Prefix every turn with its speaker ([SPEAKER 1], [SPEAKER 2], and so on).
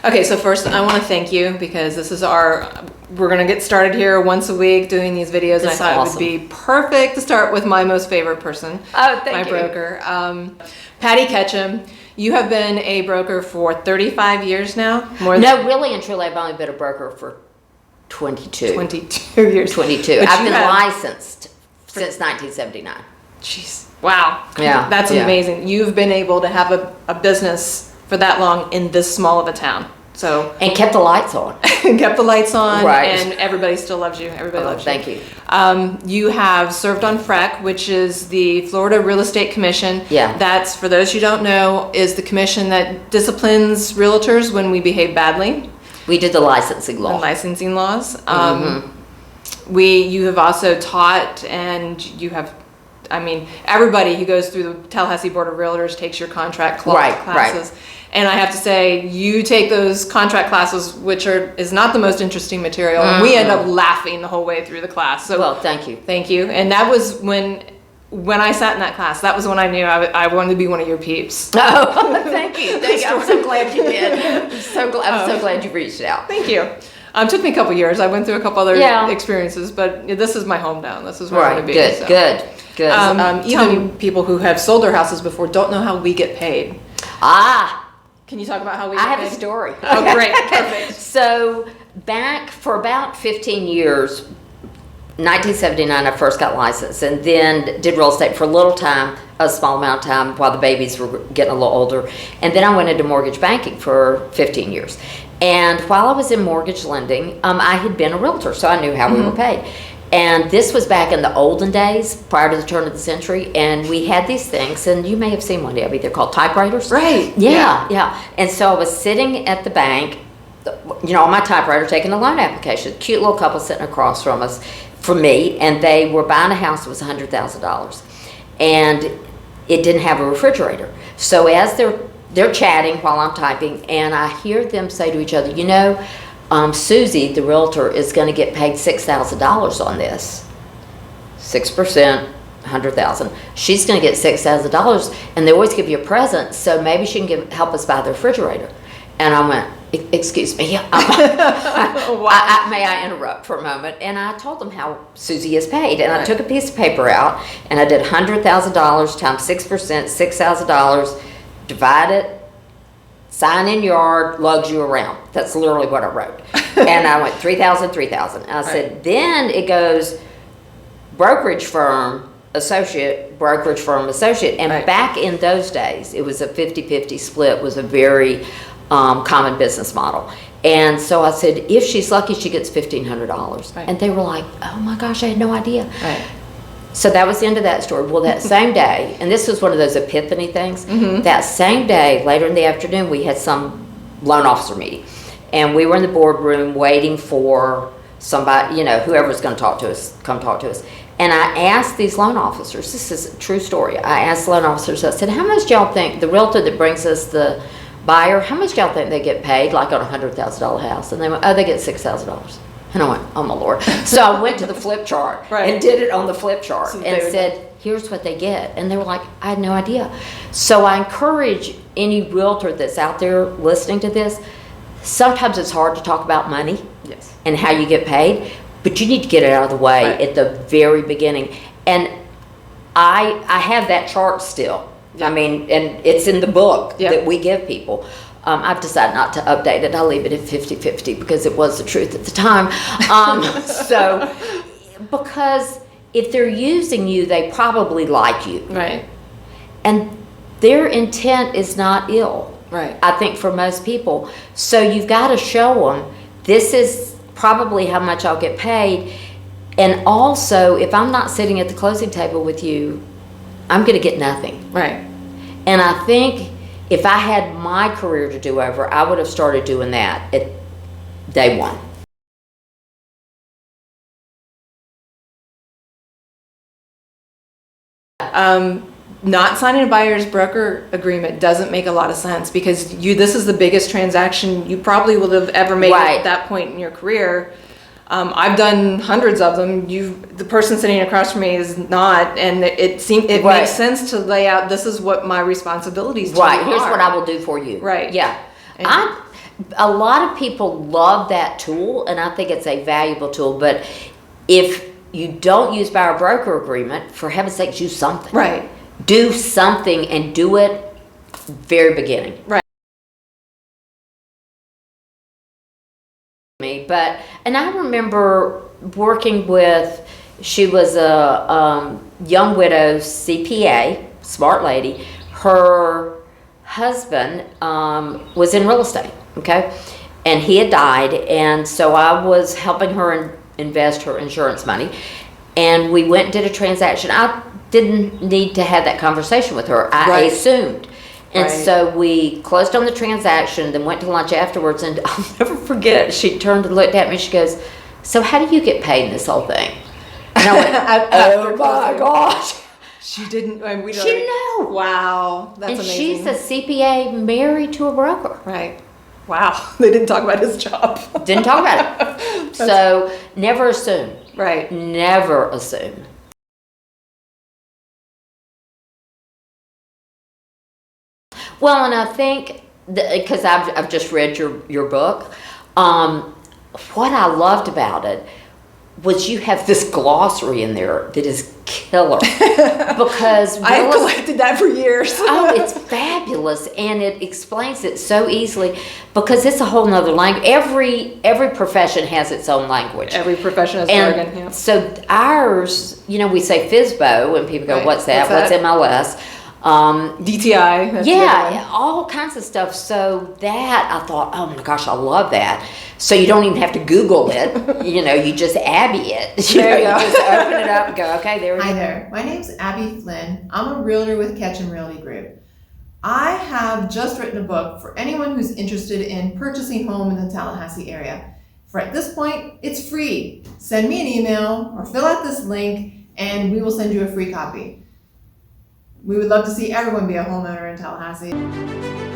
[SPEAKER 1] Okay, so first I want to thank you because this is we're going to get started here once a week doing these videos. And I thought it would be perfect to start with my most favorite person.
[SPEAKER 2] Oh, thank you.
[SPEAKER 1] My broker. Patti Ketcham, you have been a broker for 35 years now?
[SPEAKER 2] Really and truly, I've only been a broker for 22.
[SPEAKER 1] 22 years.
[SPEAKER 2] 22. I've been licensed since 1979.
[SPEAKER 1] Jeez. Wow.
[SPEAKER 2] Yeah.
[SPEAKER 1] That's amazing. You've been able to have a business for that long in this small of a town.
[SPEAKER 2] And kept the lights on.
[SPEAKER 1] Kept the lights on,
[SPEAKER 2] right.
[SPEAKER 1] And everybody still loves you. Everybody loves you.
[SPEAKER 2] Thank you.
[SPEAKER 1] You have served on FREC, which is the Florida Real Estate Commission.
[SPEAKER 2] Yeah.
[SPEAKER 1] That's, for those who don't know, is the commission that disciplines realtors when we behave badly.
[SPEAKER 2] We did the licensing law.
[SPEAKER 1] The licensing laws.
[SPEAKER 2] Mm-hmm.
[SPEAKER 1] You have also taught, and you have, everybody who goes through the Tallahassee Board of Realtors takes your contract classes. Right. And I have to say, you take those contract classes, which is not the most interesting material, and we end up laughing the whole way through the class. So,
[SPEAKER 2] well, thank you.
[SPEAKER 1] Thank you. And that was when I sat in that class, that was when I knew I wanted to be one of your peeps.
[SPEAKER 2] Oh, thank you. Thank you. I'm so glad you did. I'm so glad you reached out.
[SPEAKER 1] Thank you. It took me a couple years. I went through a couple other experiences, but this is my hometown. This is where I want to be.
[SPEAKER 2] Good,
[SPEAKER 1] so.
[SPEAKER 2] good.
[SPEAKER 1] Even people who have sold their houses before don't know how we get paid. Can you talk about how we get paid?
[SPEAKER 2] I have a story.
[SPEAKER 1] Oh, great. Perfect.
[SPEAKER 2] So back for about 15 years, 1979, I first got licensed and then did real estate for a little time, a small amount of time while the babies were getting a little older. And then I went into mortgage banking for 15 years. And while I was in mortgage lending, I had been a realtor, so I knew how we were paid. And this was back in the olden days, prior to the turn of the century, and we had these things, and you may have seen one, Debbie, they're called typewriters.
[SPEAKER 1] Right.
[SPEAKER 2] Yeah. And so I was sitting at the bank, on my typewriter, taking a loan application. Cute little couple sitting across from me, and they were buying a house that was $100,000. And it didn't have a refrigerator. So as they're chatting while I'm typing, and I hear them say to each other, Susie, the realtor, is going to get paid $6,000 on this. 6%, $100,000. She's going to get $6,000, and they always give you a present, so maybe she can help us buy the refrigerator. And I went, excuse me, may I interrupt for a moment? And I told them how Susie is paid, and I took a piece of paper out, and I did $100,000 times 6%, $6,000, divide it, sign in yard, lugs you around. That's literally what I wrote. And I went 3,000, 3,000. And I said, then it goes brokerage firm, associate. And back in those days, it was a 50-50 split, was a very common business model. And so I said, if she's lucky, she gets $1,500. And they were like, oh my gosh, I had no idea. So that was the end of that story. Well, that same day, and this was one of those epiphany things, that same day, later in the afternoon, we had some loan officer meeting. And we were in the boardroom waiting for somebody, whoever was going to talk to us, come talk to us. And I asked these loan officers, this is a true story, I asked loan officers, I said, how much do y'all think, the realtor that brings us the buyer, how much do y'all think they get paid, like on a $100,000 house? And they went, they get $6,000. And I went, oh my Lord. So I went to the flip chart and did it on the flip chart and said, here's what they get. And they were like, I had no idea. So I encourage any realtor that's out there listening to this, sometimes it's hard to talk about money and how you get paid, but you need to get it out of the way at the very beginning. And I have that chart still. And it's in the book that we give people. I've decided not to update it. I'll leave it at 50-50 because it was the truth at the time. Because if they're using you, they probably like you.
[SPEAKER 1] Right.
[SPEAKER 2] And their intent is not ill.
[SPEAKER 1] Right.
[SPEAKER 2] I think for most people. So you've got to show them, this is probably how much I'll get paid. And also, if I'm not sitting at the closing table with you, I'm going to get nothing.
[SPEAKER 1] Right.
[SPEAKER 2] And I think if I had my career to do over, I would have started doing that at day one.
[SPEAKER 1] Not signing a buyer's broker agreement doesn't make a lot of sense because this is the biggest transaction you probably would have ever made at that point in your career. I've done hundreds of them. The person sitting across from me is not, and it makes sense to lay out. This is what my responsibilities.
[SPEAKER 2] Right. Here's what I will do for you.
[SPEAKER 1] Right.
[SPEAKER 2] Yeah. a lot of people love that tool, and I think it's a valuable tool. But if you don't use buyer broker agreement, for heaven's sakes, use something.
[SPEAKER 1] Right.
[SPEAKER 2] Do something and do it very beginning.
[SPEAKER 1] Right.
[SPEAKER 2] But, and I remember working with, she was a young widow CPA, smart lady. Her husband was in real estate, okay? And he had died, and so I was helping her invest her insurance money. And we went and did a transaction. I didn't need to have that conversation with her. I assumed. And so we closed on the transaction, then went to lunch afterwards, and I'll never forget, she turned and looked at me, she goes, so how do you get paid in this whole thing? And I went, oh my gosh.
[SPEAKER 1] She didn't, I mean,
[SPEAKER 2] She didn't know.
[SPEAKER 1] Wow, that's
[SPEAKER 2] and
[SPEAKER 1] amazing.
[SPEAKER 2] she's a CPA married to a broker.
[SPEAKER 1] Right. Wow, they didn't talk about his job.
[SPEAKER 2] Didn't talk about it. So never assume.
[SPEAKER 1] Right.
[SPEAKER 2] Never assume. Well, and I think, because I've just read your book, what I loved about it was you have this glossary in there that is killer. Because
[SPEAKER 1] I've collected that for years.
[SPEAKER 2] Oh, it's fabulous, and it explains it so easily because it's a whole nother language. Every profession has its own language.
[SPEAKER 1] Every profession has jargon. Yeah.
[SPEAKER 2] So ours, we say FSBO, and people go,
[SPEAKER 1] Right.
[SPEAKER 2] "What's that? What's MLS?"
[SPEAKER 1] DTI. That's
[SPEAKER 2] Yeah, all kinds of stuff. So that I thought, oh my gosh, I love that. So you don't even have to Google it. You just Abby it.
[SPEAKER 1] There you go.
[SPEAKER 2] You just open it up and go, okay, there we go.
[SPEAKER 3] Hi there, my name's Abby Flynn. I'm a realtor with Ketcham Realty Group. I have just written a book for anyone who's interested in purchasing a home in the Tallahassee area. For at this point, it's free. Send me an email or fill out this link and we will send you a free copy. We would love to see everyone be a homeowner in Tallahassee.